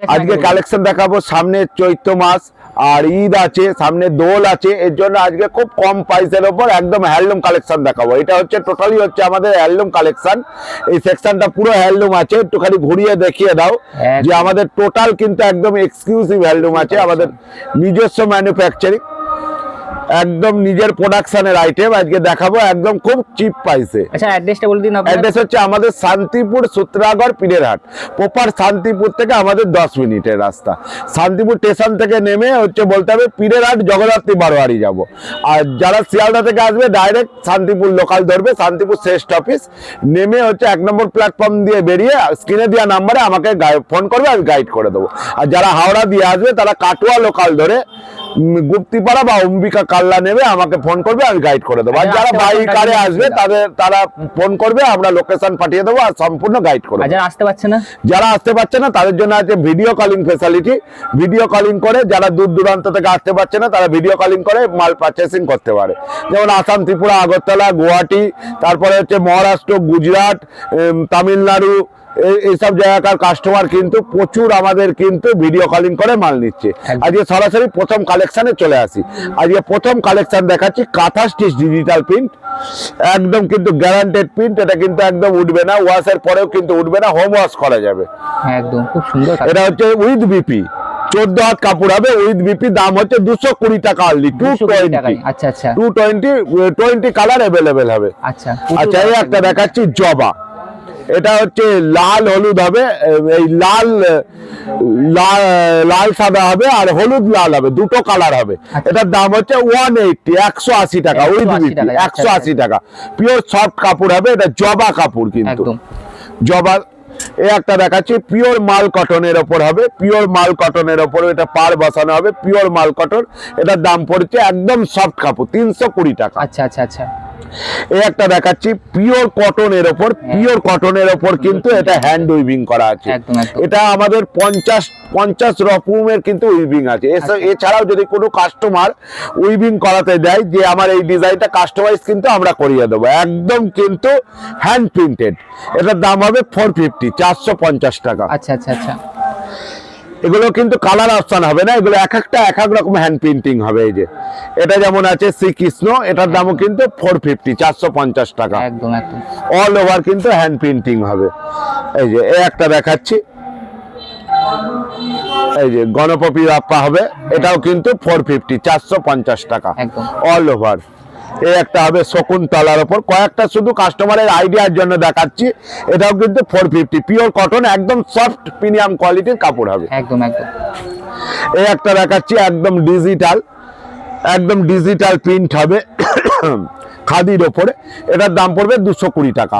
আজকে কালেকশন দেখাবো, সামনে চৈত্র মাস আর ঈদ আছে, সামনে দোল আছে, এর জন্য আজকে খুব কম প্রাইসের উপর একদম হ্যান্ডলুম কালেকশন দেখাবো। এটা হচ্ছে টোটালি হচ্ছে আমাদের হ্যান্ডলুম কালেকশন। এই সেকশনটা পুরো হ্যান্ডলুম আছে, একটুখানি ঘুরিয়ে দেখিয়ে দাও যে আমাদের টোটাল কিন্তু একদম এক্সক্লুসিভ হ্যান্ডলুম আছে, আমাদের নিজস্ব ম্যানুফ্যাকচারিং, একদম নিজের প্রোডাকশনের আইটেম আজকে দেখাবো একদম খুব চিপ প্রাইসে। আচ্ছা অ্যাড্রেসটা বলে দিন। অ্যাড্রেস হচ্ছে আমাদের শান্তিপুর সূত্রাগড় পীরেরহাট, প্রপার শান্তিপুর থেকে আমাদের 10 মিনিটের রাস্তা। শান্তিপুর স্টেশন থেকে নেমে হচ্ছে বলতে হবে পীরেরহাট জগদ্ধাত্রী বারোয়ারি যাব। আর যারা শিয়ালদা থেকে আসবে ডাইরেক্ট শান্তিপুর লোকাল ধরবে, শান্তিপুর শ্রেষ্ঠ অফিস নেমে হচ্ছে 1 নম্বর প্ল্যাটফর্ম দিয়ে বেরিয়ে স্ক্রিনে দেওয়া নাম্বারে আমাকে ফোন করবে, আমি গাইড করে দেবো। আর যারা হাওড়া দিয়ে আসবে তারা কাটোয়া লোকাল ধরে গুপ্তিপাড়া বা অম্বিকা কাল্লা নেবে, আমাকে ফোন করবে, আমি গাইড করে দেবো। আর যারা বাই কারে আসবে তারা ফোন করবে, আমরা লোকেশন পাঠিয়ে দেবো আর সম্পূর্ণ গাইড করবো। যারা আসতে পারছে না তাদের জন্য আছে video calling facility. Video calling করে যারা দূর দূরান্ত থেকে আসতে পারছে না তারা ভিডিও কলিং করে মাল পারচেসিং করতে পারে। যেমন আসাম, ত্রিপুরা, আগরতলা, গুয়াহাটি, তারপরে হচ্ছে মহারাষ্ট্র, গুজরাট, তামিলনাড়ু, এইসব জায়গাকার কাস্টমার কিন্তু প্রচুর আমাদের কিন্তু ভিডিও কলিং করে মাল নিচ্ছে। আজকে সরাসরি প্রথম কালেকশনে চলে আসি। আজকে প্রথম কালেকশন দেখাচ্ছি কাঁথা স্টিচ ডিজিটাল প্রিন্ট, একদম কিন্তু গ্যারান্টেড প্রিন্ট। এটা কিন্তু একদম উঠবে না, ওয়াশের পরেও কিন্তু উঠবে না, হোম ওয়াশ করা যাবে একদম, খুব সুন্দর। এটা হচ্ছে উইথ বিপি, 14 হাত কাপড় হবে, উইথ বিপি। দাম হচ্ছে 220 টাকা অনলি, 220। আচ্ছা আচ্ছা, 220 কালার अवेलेबल হবে। আচ্ছা আচ্ছা, এই একটা দেখাচ্ছি জবা, এটা হচ্ছে লাল হলুদ হবে, এই লাল সাদা হবে আর হলুদ লাল হবে, দুটো কালার হবে। এটার দাম হচ্ছে 180, 180 টাকা উইথ বিপি, 180 টাকা। পিওর সফট কাপড় হবে, এটা জবা কাপড় কিন্তু জবা। এই একটা দেখাচ্ছি পিওর মাল কটনের ওপর হবে, পিওর মাল কটনের ওপর এটা পার বসানো হবে, পিওর মাল কটন। এটার দাম পড়ছে একদম সফট কাপড় 320 টাকা। আচ্ছা আচ্ছা আচ্ছা। এই একটা দেখাচ্ছি পিওর কটনের ওপর, পিওর কটনের ওপর কিন্তু এটা হ্যান্ড উইভিং করা আছে। এটা আমাদের 50 রকমের কিন্তু উইভিং আছে। এছাড়াও যদি কোনো কাস্টমার উইভিং করাতে দেয় যে আমার এই ডিজাইনটা কাস্টমাইজ, কিন্তু আমরা করিয়ে দেবো, একদম কিন্তু হ্যান্ড প্রিন্টেড। এটার দাম হবে 450, 450 টাকা। আচ্ছা আচ্ছা আচ্ছা। এগুলো কিন্তু কালার অপশন হবে না, এগুলো এক একটা এক এক রকম হ্যান্ড প্রিন্টিং হবে। এই যে এটা যেমন আছে শ্রীকৃষ্ণ, এটার দামও কিন্তু 450, 450 টাকা একদম একদম। অল ওভার কিন্তু হ্যান্ড প্রিন্টিং হবে। এই যে এই একটা দেখাচ্ছি, এই যে গণপতি রাপ্পা হবে, এটাও কিন্তু 450, 450 টাকা অল ওভার। এই একটা হবে শকুন্তলার উপর, কয়েকটা শুধু কাস্টমারের আইডিয়ার জন্য দেখাচ্ছি। এটাও কিন্তু 450, পিওর কটন, একদম সফট প্রিমিয়াম কোয়ালিটির কাপড় হবে একদম একদম। এই একটা দেখাচ্ছি একদম ডিজিটাল প্রিন্ট হবে খাদির ওপরে। এটার দাম পড়বে 220 টাকা,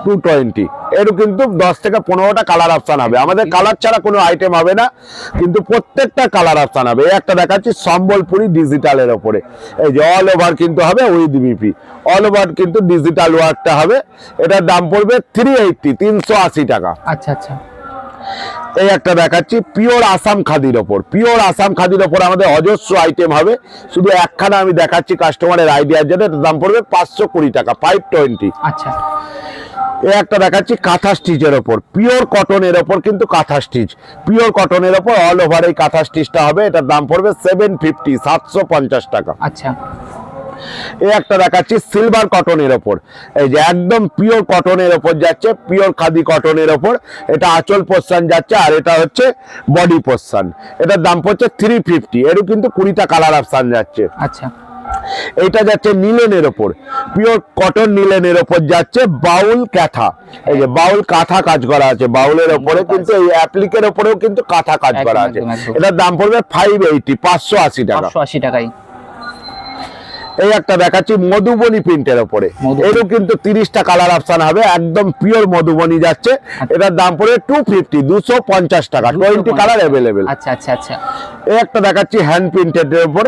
220। এর কিন্তু 10 থেকে 15টা কালার অপশন হবে। আমাদের কালার ছাড়া কোনো আইটেম হবে না, কিন্তু প্রত্যেকটা কালার অপশন হবে। এই একটা দেখাচ্ছি সম্বলপুরি ডিজিটালের ওপরে, এই যে অল ওভার কিন্তু হবে উইথ বিপি, অল ওভার কিন্তু ডিজিটাল ওয়ার্কটা হবে। এটার দাম পড়বে 380, 380 টাকা। আচ্ছা আচ্ছা। এই একটা দেখাচ্ছি পিওর আসাম খাদির ওপর, পিওর আসাম খাদির ওপর আমাদের অজস্র আইটেম হবে। শুধু একখানা আমি দেখাচ্ছি কাস্টমারের আইডিয়ার জন্য। এটার দাম পড়বে 520 টাকা, 520। আচ্ছা। এই একটা দেখাচ্ছি কাঁথা স্টিচের ওপর, পিওর কটনের ওপর কিন্তু কাঁথা স্টিচ, পিওর কটনের ওপর অল ওভার এই কাঁথা স্টিচটা হবে। এটার দাম পড়বে 750, 750 টাকা। আচ্ছা। এই একটা দেখাচ্ছি সিলভার কটনের ওপর, এই যে একদম পিওর কটনের ওপর যাচ্ছে, পিওর খাদি কটনের ওপর। এটা আঁচল পোর্শন যাচ্ছে আর এটা হচ্ছে বডি পোর্শন। এটার দাম পড়ছে 350। এরও কিন্তু 20টা কালার অপশন যাচ্ছে। আচ্ছা। এটা যাচ্ছে নিলেনের ওপর, পিওর কটন নিলেনের ওপর যাচ্ছে বাউল কাঁথা। এই যে বাউল কাঁথা কাজ করা আছে, বাউলের ওপরে কিন্তু এই অ্যাপ্লিকের ওপরেও কিন্তু কাঁথা কাজ করা আছে। এটার দাম পড়বে 580, 580 টাকা, 580 টাকায়। এই একটা দেখাচ্ছি মধুবনী প্রিন্টের উপরে, এরও কিন্তু 30টা কালার অপশন হবে, একদম পিওর মধুবনী যাচ্ছে। এটার দাম পড়বে 250, 250 টাকা, 20 কালার अवेलेबल। আচ্ছা আচ্ছা আচ্ছা। এই একটা দেখাচ্ছি হ্যান্ড প্রিন্টেড এর উপর,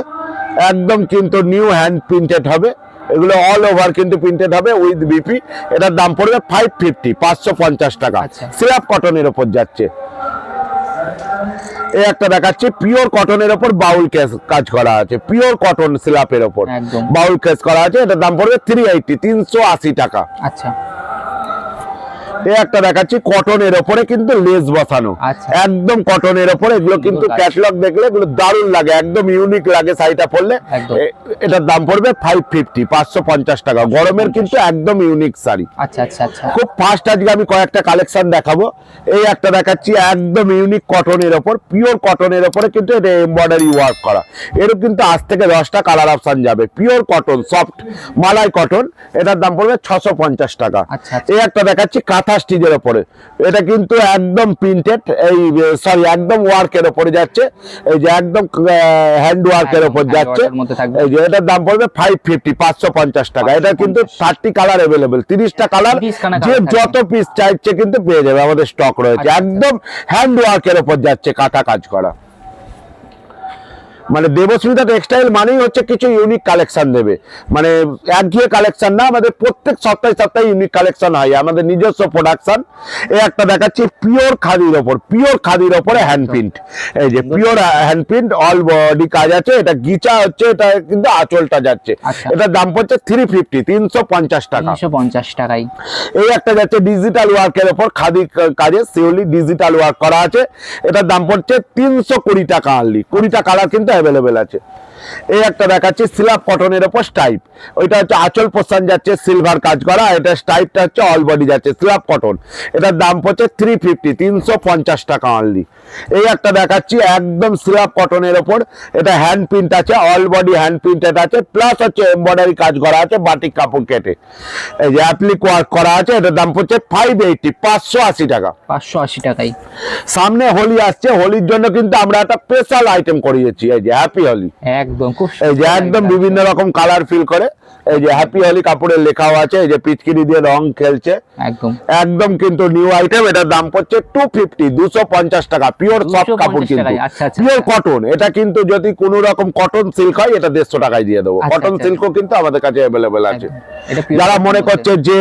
একদম কিন্তু নিউ হ্যান্ড প্রিন্টেড হবে। এগুলো অল ওভার কিন্তু প্রিন্টেড হবে উইথ বিপি। এটার দাম পড়বে 550, 550 টাকা। সিরাপ কটনের উপর যাচ্ছে। এই একটা দেখাচ্ছি পিওর কটনের উপর বাউল কেস কাজ করা আছে, পিওর কটন স্ল্যাপের উপর বাউল কেস করা আছে। এটার দাম পড়বে 380, 380 টাকা। আচ্ছা। এই একটা দেখাচ্ছি কটনের ওপরে কিন্তু লেস বসানো, আচ্ছা। একদম কটনের ওপরে। এগুলো কিন্তু ক্যাটালগ দেখলে এগুলো দারুণ লাগে, একদম ইউনিক লাগে শাড়িটা পরলে। একদম। এটার দাম পড়বে 550, 550 টাকা। গরমের কিন্তু একদম ইউনিক শাড়ি। আচ্ছা আচ্ছা আচ্ছা। খুব ফাস্ট আজকে আমি কয়েকটা কালেকশন দেখাবো। এই একটা দেখাচ্ছি একদম ইউনিক কটনের ওপর, পিওর কটনের ওপরে কিন্তু এটা এমব্রয়ডারি ওয়ার্ক করা। এরও কিন্তু আজ থেকে 10টা কালার অপশন যাবে। পিওর কটন, সফট মালাই কটন, এটার দাম পড়বে 650 টাকা। আচ্ছা, আচ্ছা। এই একটা দেখাচ্ছি কাঁথা স্টিচের ওপরে, এটা কিন্তু একদম প্রিন্টেড, এই সরি একদম ওয়ার্কের ওপরে যাচ্ছে, এই যে একদম হ্যান্ড ওয়ার্কের ওপর যাচ্ছে। এই যে এটার দাম পড়বে 550, 550 টাকা। এটা কিন্তু 30 কালার অ্যাভেলেবেল, 30টা কালার, যে যত পিস চাইছে কিন্তু পেয়ে যাবে, আমাদের স্টক রয়েছে। একদম হ্যান্ড ওয়ার্কের ওপর যাচ্ছে, কাঁথা কাজ করা। মানে দেবস্মিতা টেক্সটাইল মানেই হচ্ছে কিছু ইউনিক কালেকশন দেবে, মানে একঘেয়ে কালেকশন না, আমাদের প্রত্যেক সপ্তাহে সপ্তাহে ইউনিক কালেকশন হয়, আমাদের নিজস্ব প্রোডাকশন। এই একটা দেখাচ্ছি পিওর খাদির ওপর, পিওর খাদির ওপরে হ্যান্ড প্রিন্ট। এই যে pure hand print, all body কাজ আছে। এটা গিচা হচ্ছে, এটা কিন্তু আঁচলটা যাচ্ছে। এটার দাম পড়ছে 350, 350 টাকা। 350 টাকাই। এই একটা যাচ্ছে ডিজিটাল ওয়ার্কের ওপর, খাদি কাজে শিওরলি ডিজিটাল ওয়ার্ক করা আছে। এটার দাম পড়ছে 320 টাকা অনলি। 20টা কালার কিন্তু অ্যাভেলেবেল আছে। এই একটা দেখাচ্ছি সিলাপ কটনের ওপর স্টাইপ, ওইটা হচ্ছে আঁচল পোষণ যাচ্ছে সিলভার কাজ করা, এটা স্টাইপটা হচ্ছে অল বডি যাচ্ছে সিলাপ কটন। এটার দাম পড়ছে 350, 350 টাকা অনলি। এই একটা দেখাচ্ছি একদম সিলাপ কটনের ওপর, এটা হ্যান্ড প্রিন্ট আছে, অল বডি হ্যান্ড প্রিন্টেড আছে, প্লাস হচ্ছে এমব্রয়ডারি কাজ করা আছে, বাটিক কাপড় কেটে এই যে অ্যাপ্লিক ওয়ার্ক করা আছে। এটার দাম পড়ছে 580, 580 টাকা। 580 টাকাই। সামনে হোলি আসছে, হোলির জন্য কিন্তু আমরা একটা স্পেশাল আইটেম করিয়েছি, এই যে হ্যাপি হোলি। একদম খুব এই যে একদম বিভিন্ন রকম কালার ফিল করে, এই যে হ্যাপি হোলি কাপড়ের লেখাও আছে, এই যে পিচকিরি দিয়ে রং খেলছে, একদম একদম কিন্তু নিউ আইটেম। এটার দাম পড়ছে 250, 250 টাকা। পিওর সফট কাপড় কিন্তু, পিওর কটন। এটা কিন্তু যদি কোনো রকম কটন সিল্ক হয়, এটা 150 টাকায় দিয়ে দেবো। কটন সিল্কও কিন্তু আমাদের কাছে অ্যাভেলেবেল আছে। যারা মনে করছে যে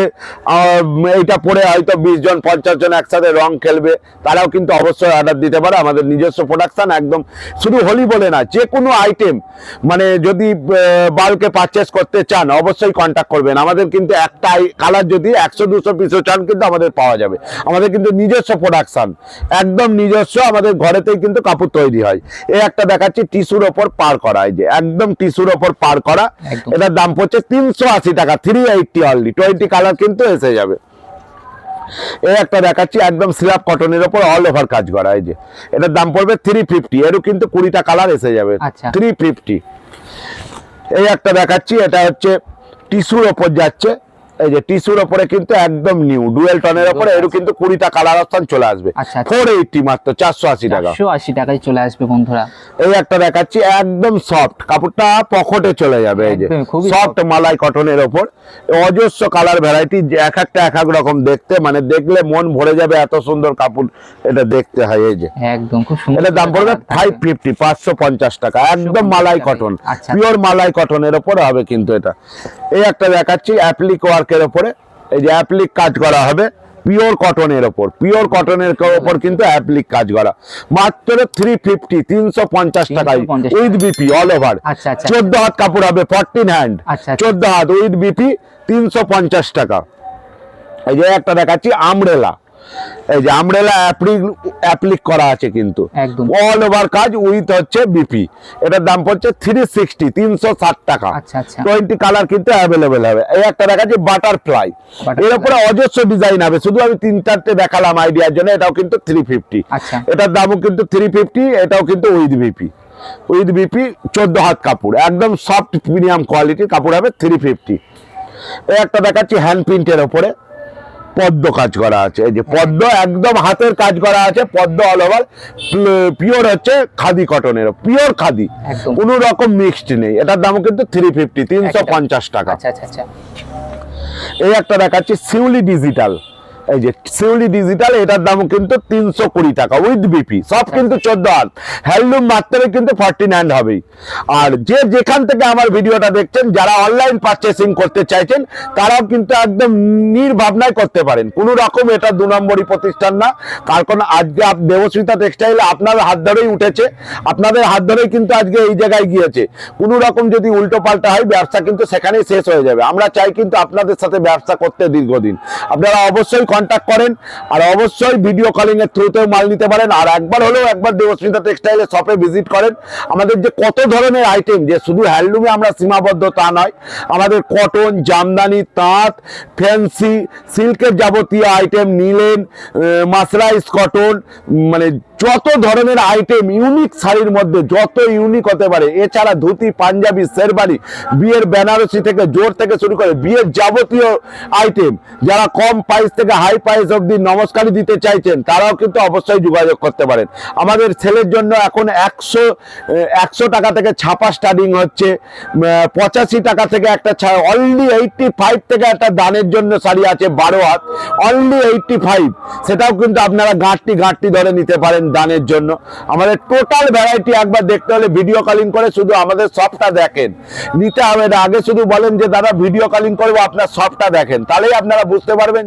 এইটা পরে হয়তো 20 জন 50 জন একসাথে রং খেলবে, তারাও কিন্তু অবশ্যই অর্ডার দিতে পারে, আমাদের নিজস্ব প্রোডাকশন। একদম শুধু হোলি বলে না, যে কোনো আইটেম মানে যদি বাল্কে পারচেস করতে চান অবশ্যই কন্ট্যাক্ট করবেন। আমাদের কিন্তু একটা কালার যদি 100-200 পিসও চান কিন্তু আমাদের পাওয়া যাবে। আমাদের কিন্তু নিজস্ব প্রোডাকশন, একদম নিজস্ব, আমাদের ঘরেতেই কিন্তু কাপড় তৈরি হয়। এই একটা দেখাচ্ছি টিস্যুর ওপর পার করা, এই যে একদম টিস্যুর ওপর পার করা। এটার দাম পড়ছে 380 টাকা, 380 অনলি। 20 কালার কিন্তু এসে যাবে। এই একটা দেখাচ্ছি একদম সিলাপ কটনের ওপর অল ওভার কাজ করা, এই যে এটার দাম পড়বে 350। এরও কিন্তু 20টা কালার এসে যাবে, 350। এই একটা দেখাচ্ছি, এটা হচ্ছে টিস্যুর ওপর যাচ্ছে, এই যে টিস্যুর ওপরে কিন্তু একদম নিউ ডুয়েল টনের ওপরে, এরও কিন্তু 20টা কালার অপশন চলে আসবে। 480 মাত্র, 480 টাকা। 480 টাকায় চলে আসবে বন্ধুরা। এই একটা দেখাচ্ছি একদম সফট, কাপড়টা পকেটে চলে যাবে, এই যে সফট মালাই কটনের ওপর, অজস্র কালার ভ্যারাইটি, এক একটা এক এক রকম দেখতে, মানে দেখলে মন ভরে যাবে, এত সুন্দর কাপড় এটা দেখতে হয়। এই যে একদম খুব সুন্দর। এটার দাম পড়বে 550, 550 টাকা। একদম মালাই কটন, পিওর মালাই কটনের ওপর হবে কিন্তু এটা। এই একটা দেখাচ্ছি অ্যাপ্লিক ওয়ার্কের ওপরে, এই যে অ্যাপ্লিক কাজ করা হবে পিওর কটনের ওপর, পিওর কটনের ওপর কিন্তু অ্যাপ্লিক কাজ করা, মাত্র 350, 350 টাকায় উইথ বিপি অল ওভার। 14 হাত কাপড় হবে, 14 হ্যান্ড, 14 হাত উইথ বিপি, 350 টাকা। এই যে একটা দেখাচ্ছি আমব্রেলা, এই যে আমব্রেলা অ্যাপ্লিক করা আছে কিন্তু অল ওভার কাজ উইথ হচ্ছে বিপি। এটার দাম পড়ছে 360, 360 টাকা। 20 কালার কিন্তু অ্যাভেলেবেল হবে। এই একটা দেখাচ্ছি বাটারফ্লাই, এর উপরে অজস্র ডিজাইন হবে, শুধু আমি 3-4টে দেখালাম আইডিয়ার জন্য। এটাও কিন্তু 350, এটার দামও কিন্তু 350। এটাও কিন্তু উইথ বিপি, উইথ বিপি 14 হাত কাপড়, একদম সফট প্রিমিয়াম কোয়ালিটির কাপড় হবে, 350। এই একটা দেখাচ্ছি হ্যান্ড প্রিন্টের ওপরে পদ্ম কাজ করা আছে, এই যে পদ্ম একদম হাতের কাজ করা আছে, পদ্ম অল ওভার, পিওর হচ্ছে খাদি কটনের, পিওর খাদি, কোন রকম মিক্সড নেই। এটার দামও কিন্তু 350, 350 টাকা। এই একটা দেখাচ্ছি শিউলি ডিজিটাল, এই যে শিউলি ডিজিটাল, এটার দামও কিন্তু 320 টাকা উইথ বিপি, সব কিন্তু 14 হাত, হ্যান্ডলুম মাত্রই কিন্তু 49 হবেই। আর যে যেখান থেকে আমার ভিডিওটা দেখছেন, যারা অনলাইন পারচেসিং করতে চাইছেন, তারাও কিন্তু একদম নির্ভাবনায় করতে পারেন। কোনো রকম এটা 2 নম্বরই প্রতিষ্ঠান না, কারণ আজকে দেবস্মিতা টেক্সটাইল আপনার হাত ধরেই উঠেছে, আপনাদের হাত ধরেই কিন্তু আজকে এই জায়গায় গিয়েছে। কোনো রকম যদি উল্টো পাল্টা হয়, ব্যবসা কিন্তু সেখানেই শেষ হয়ে যাবে। আমরা চাই কিন্তু আপনাদের সাথে ব্যবসা করতে দীর্ঘদিন। আপনারা অবশ্যই কন্ট্যাক্ট করেন, আর অবশ্যই ভিডিও কলিং এর থ্রুতেও মাল নিতে পারেন। আর একবার দেবস্মিতা টেক্সটাইলের শপে ভিজিট করেন। আমাদের যে কত ধরনের আইটেম, যে শুধু হ্যান্ডলুমে আমরা সীমাবদ্ধ তা নয়, আমাদের কটন, জামদানি, তাঁত, ফ্যান্সি, সিল্কের যাবতীয় আইটেম, নিলেন, মাসরাইজ কটন, মানে যত ধরনের আইটেম ইউনিক শাড়ির মধ্যে যত ইউনিক হতে পারে। এছাড়া ধুতি, পাঞ্জাবি, শেরবানি, বিয়ের বেনারসি থেকে জোর থেকে শুরু করে বিয়ের যাবতীয় আইটেম, যারা কম প্রাইস থেকে হাই প্রাইস অবধি নমস্কারই দিতে চাইছেন তারাও কিন্তু অবশ্যই যোগাযোগ করতে পারেন। আমাদের ছেলের জন্য এখন 100 টাকা থেকে ছাপা স্টার্টিং হচ্ছে, 85 টাকা থেকে একটা অনলি 85 থেকে একটা দানের জন্য শাড়ি আছে 12 হাত, অনলি 85, সেটাও কিন্তু আপনারা গাঁটটি ধরে নিতে পারেন দানের জন্য। আমাদের টোটাল ভ্যারাইটি একবার দেখতে হলে ভিডিও কলিং করে শুধু আমাদের শপটা দেখেন, নিতে হবে না। আগে শুধু বলেন যে দাদা ভিডিও কলিং করবো, আপনার শপটা দেখেন, তাহলেই আপনারা বুঝতে পারবেন